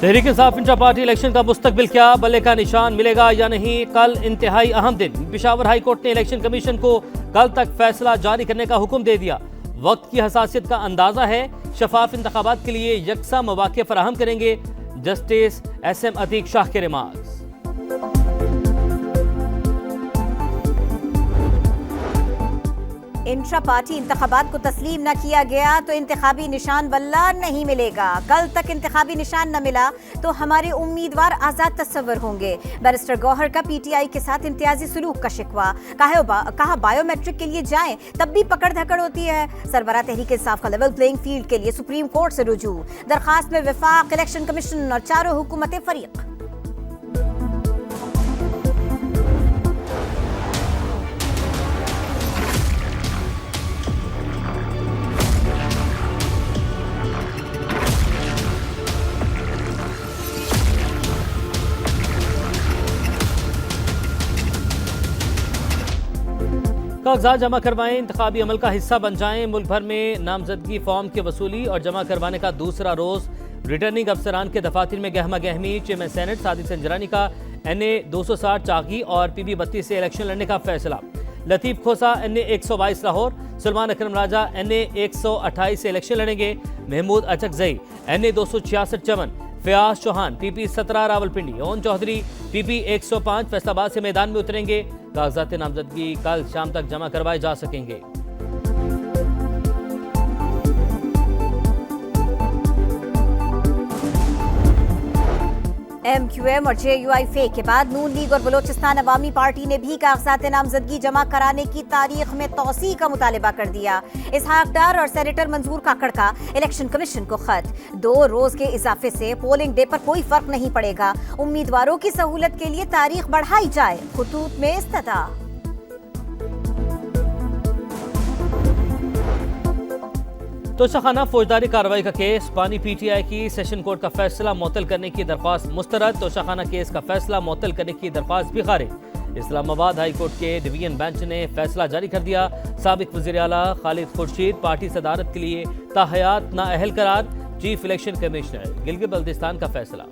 Tehreek Insaf intra party election का मुस्तकबिल क्या, बल्ले का निशान मिलेगा या नहीं। कल इंतहाई अहम दिन। पेशावर हाई कोर्ट ने इलेक्शन कमीशन को कल तक फैसला जारी करने का हुक्म दे दिया। वक्त की हसासियत का अंदाजा है। शफाफ इंतखाबात के लिए यकसा मौके फराहम करेंगे। जस्टिस SM अतीक शाह के रिमार्क्स। इंट्रा पार्टी इंतखाबात को तस्लीम न किया गया तो इंतखाबी निशान बल्ला नहीं मिलेगा। कल तक इंतखाबी निशान न मिला तो हमारे उम्मीदवार आजाद तस्वर होंगे। बैरिस्टर गौहर का PTI के साथ इम्तियाजी सलूक का शिकवा। कहा बायोमेट्रिक के लिए जाएं तब भी पकड़ धकड़ होती है। सरबराह तहरीक इंसाफ का लेवल प्लेइंग फील्ड के लिए सुप्रीम कोर्ट से रुजू। दरखास्त में विफाक, इलेक्शन कमीशन और चारों हुकूमतें फरीक। कागजात जमा करवाएं, इंतखाबी अमल का हिस्सा बन जाएं। मुल्क भर में नामजदगी फॉर्म की वसूली और जमा करवाने का दूसरा रोज। रिटर्निंग अफसरान के दफातर में गहमा गहमी। चेयरमैन सेनेट सादिक संजरानी का NA 260 चाकी और PB 32 से इलेक्शन लड़ने का फैसला। लतीफ खोसा NA 122 लाहौर, सलमान अकरम राजा NA 128 से इलेक्शन लड़ेंगे। Mahmood Achakzai NA 266 Chaman, Fayyaz Chohan PP 17 Rawalpindi, Awn Chaudhry PP 105 Faisalabad से मैदान में उतरेंगे। कागजात नामजदगी कल शाम तक जमा करवाए जा सकेंगे। MQM और JUI फेक के बाद नून लीग और बलोचिस्तान अवामी पार्टी ने भी कागजात नामजदगी जमा कराने की तारीख में तौसी का मुतालबा कर दिया। इसहाक डार और सेनेटर मंजूर काकड़ का इलेक्शन कमीशन को खत। 2 रोज के इजाफे से पोलिंग डे पर कोई फर्क नहीं पड़ेगा। उम्मीदवारों की सहूलत के लिए तारीख बढ़ाई जाए। खुतूत में इस्तदा। तोशाखाना फौजदारी कार्रवाई का केस। पानी PTI की सेशन कोर्ट का फैसला मुअत्तल करने की दरख्वास्त मुस्तरद। तोशाखाना केस का फैसला मुअत्तल करने की दरख्वास्त भी खारिज। इस्लामाबाद हाई कोर्ट के डिवीजन बेंच ने फैसला जारी कर दिया। साबिक वज़ीर आला खालिद खुर्शीद पार्टी सदारत के लिए ताहयात नाअहल करार। Chief election commissioner Gilgit Baltistan का फैसला।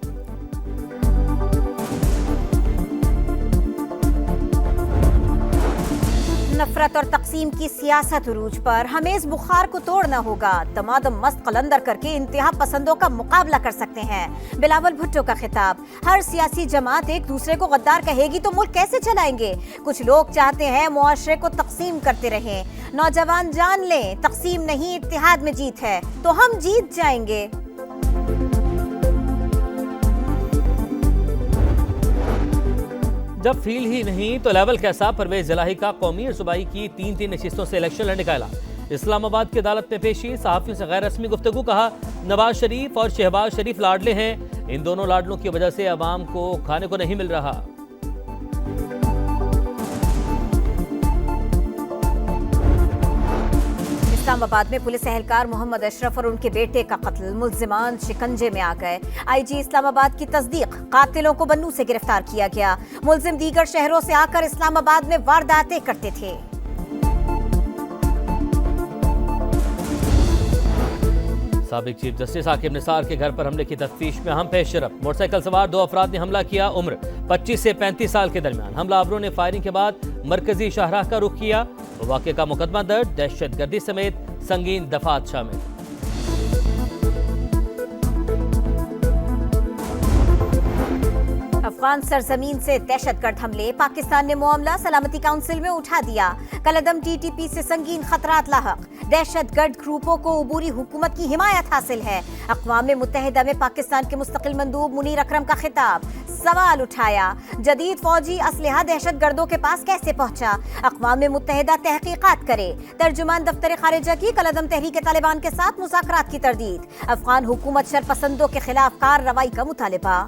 नफरत और तकसीम की सियासत उरूज पर। हमें इस बुखार को तोड़ना होगा। तमादम मस्त कलंदर करके इंतहा पसंदों का मुकाबला कर सकते हैं। बिलावल भुट्टो का खिताब। हर सियासी जमात एक दूसरे को गद्दार कहेगी तो मुल्क कैसे चलाएंगे। कुछ लोग चाहते हैं मुआशरे को तकसीम करते रहें। नौजवान जान लें, तकसीम नहीं इत्तेहाद में जीत है, तो हम जीत जाएंगे। जब फील ही नहीं तो लेवल कैसा। परवेज जलाही का कौमी और सूबाई की 3 नशिस्तों से इलेक्शन लड़ने का ऐलान। इस्लामाबाद की अदालत में पेशी। सहाफियों से गैर रस्मी गुफ्तगू। कहा नवाज शरीफ और शहबाज शरीफ लाडले हैं। इन दोनों लाडलों की वजह से अवाम को खाने को नहीं मिल रहा। इस्लामाबाद में पुलिस एहलकार मोहम्मद अशरफ और उनके बेटे का कत्ल। मुल्जिमान शिकंजे में आ गए। IG इस्लामाबाद की तस्दीक। कातिलों को बन्नू से गिरफ्तार किया गया। मुल्जिम दीगर शहरों से आकर इस्लामाबाद में वारदातें करते थे। साबिक चीफ जस्टिस हाकिम निसार के घर पर हमले की तफ्तीश में अहम पेशरफ। मोटरसाइकिल सवार 2 अफराद ने हमला किया। उम्र 25 से 35 साल के दरमियान। हमलावरों ने फायरिंग के बाद मरकजी शाहराह का रुख किया। वाक़े का मुकदमा दर्ज। दहशतगर्दी समेत संगीन दफात शामिल। अफगान सरजमीन से दहशतगर्द हमले। पाकिस्तान ने मामला सलामती काउंसिल में उठा दिया। कलअदम TTP से संगीन खतरात लाहक। दहशतगर्द ग्रुपों को उबूरी हुकूमत की हिमायत हासिल है। अक़वाम मुत्तहिदा में पाकिस्तान के मुस्तकिल मंदूब मुनीर अकरम का खिताब। सवाल उठाया, जदीद फौजी असलहा दहशतगर्दों के पास कैसे पहुंचा। अक़वाम मुत्तहिदा तहकीकात करे। तर्जुमान दफ्तर खारिजा की कलअदम तहरीक तालिबान के साथ मुज़ाकरात की तरदीद। अफगान हुकूमत शरपसंदों के खिलाफ कार्रवाई का मुतालिबा।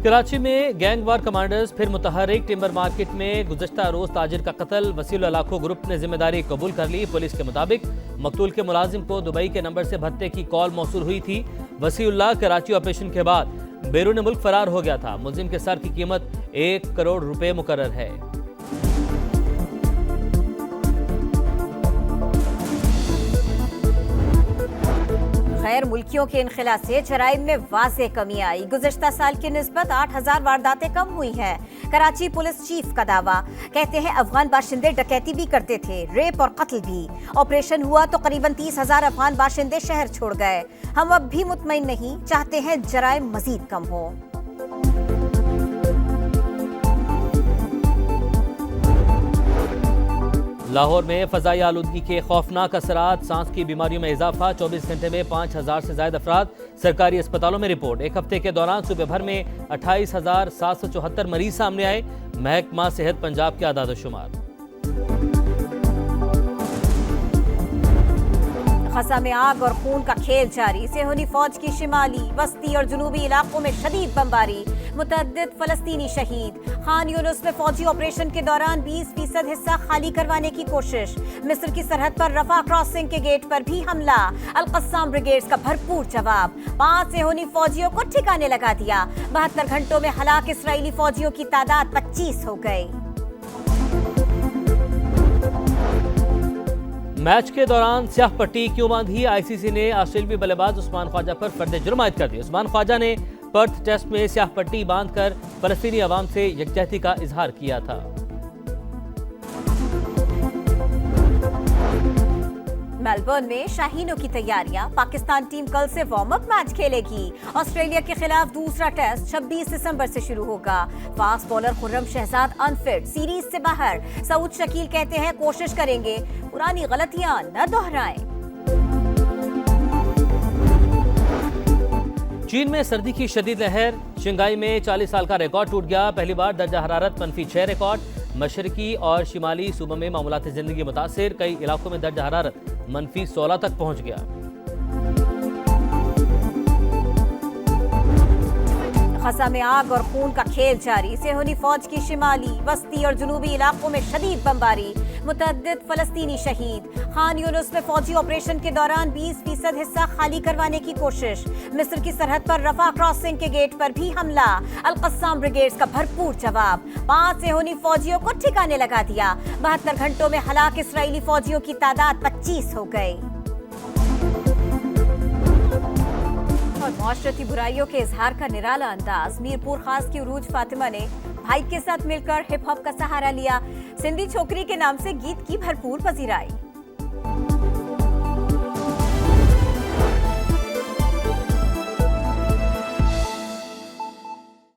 कराची में गैंगवार कमांडर्स फिर मुतहरिक। टिम्बर मार्केट में गुज़श्ता रोज ताजिर का कत्ल। वसीउल्लाह लाखो ग्रुप ने जिम्मेदारी कबूल कर ली। पुलिस के मुताबिक मकतूल के मुलाजिम को दुबई के नंबर से भत्ते की कॉल मौसूल हुई थी। वसीउल्लाह कराची ऑपरेशन के बाद बैरून मुल्क फरार हो गया था। मुलजिम के सर की कीमत 1 करोड़ रुपए मुकर्रर है। गैर मुल्कियों के इनखला से जराइम में वाज़े कमी आई। गुज़िश्ता साल की निस्बत 8,000 वारदातें कम हुई हैं। कराची पुलिस चीफ का दावा, कहते हैं अफगान बाशिंदे डकैती भी करते थे, रेप और कत्ल भी। ऑपरेशन हुआ तो करीबन 30,000 अफगान बाशिंदे शहर छोड़ गए। हम अब भी मुतमईन नहीं, चाहते हैं जराइम मजीद कम हो। लाहौर में फजाई आलूदगी के खौफनाक असरात, सांस की बीमारियों में इजाफा। 24 घंटे में 5,000 से ज्यादा अफराद सरकारी अस्पतालों में रिपोर्ट। एक हफ्ते के दौरान सूबे भर में 28,774 मरीज सामने आए। महकमा सेहत पंजाब के आदाद-ओ-शुमार। खसा में आग और खून का खेल जारी। सेहूनी फौज की शिमाली, वस्ती और जुनूबी इलाकों में शदीद बमबारी। मुतअद्दिद फलस्तीनी शहीद। खान यूनुस में फौजी ऑपरेशन के दौरान 20% हिस्सा खाली करवाने की कोशिश। मिस्र की सरहद पर रफा क्रॉसिंग के गेट पर भी हमला। अल-कस्साम ब्रिगेड्स का भरपूर जवाब। 5 सेहूनी फौजियों को ठिकाने लगा दिया। 72 घंटों में हलाक इसराइली फौजियों की तादाद 25 हो गई। मैच के दौरान स्याह पट्टी क्यों बांधी? आईसीसी ने ऑस्ट्रेलियाई बल्लेबाज उस्मान ख्वाजा पर फर्द जुर्म आयद कर दिया। उस्मान ख्वाजा ने पर्थ टेस्ट में स्याह पट्टी बांधकर फलस्तीनी अवाम से यकजहती का इजहार किया था। मेलबर्न में शाहीनों की तैयारियां। पाकिस्तान टीम कल से वार्म अप मैच खेलेगी। ऑस्ट्रेलिया के खिलाफ दूसरा टेस्ट 26 दिसंबर से शुरू होगा। Fast bowler Khurram Shahzad unfit, series से बाहर। सऊद शकील कहते हैं कोशिश करेंगे पुरानी गलतियां न दोहराएं। चीन में सर्दी की शदीद लहर। शंघाई में 40 साल का रिकॉर्ड टूट गया। पहली बार दर्जा हरारत -6 रिकॉर्ड। मशरकी और शिमाली सूबों में मामूलात जिंदगी मुतासिर। कई इलाकों में दर्जा हरारत -16 तक पहुंच गया। खसा में आग और खून का खेल जारी। सेहूनी फौज की शिमाली, वस्ती और जुनूबी इलाकों में शदीद बमबारी। मुतअद्दिद फलस्तीनी शहीद। खान यूनुस में फौजी ऑपरेशन के दौरान 20% हिस्सा खाली करवाने की कोशिश। मिस्र की सरहद पर रफा क्रॉसिंग के गेट पर भी हमला। अल-कस्साम ब्रिगेड्स का भरपूर जवाब। 5 सेहूनी फौजियों को ठिकाने लगा दिया। 72 घंटों में हलाक इसराइली फौजियों की तादाद 25 हो गई। और माशरती बुराइयों के इजहार का निराला अंदाज। मीरपुर खास की उरूज फातिमा ने भाई के साथ मिलकर हिप हॉप का सहारा लिया। सिंधी छोकरी के नाम से गीत की भरपूर पजीराई।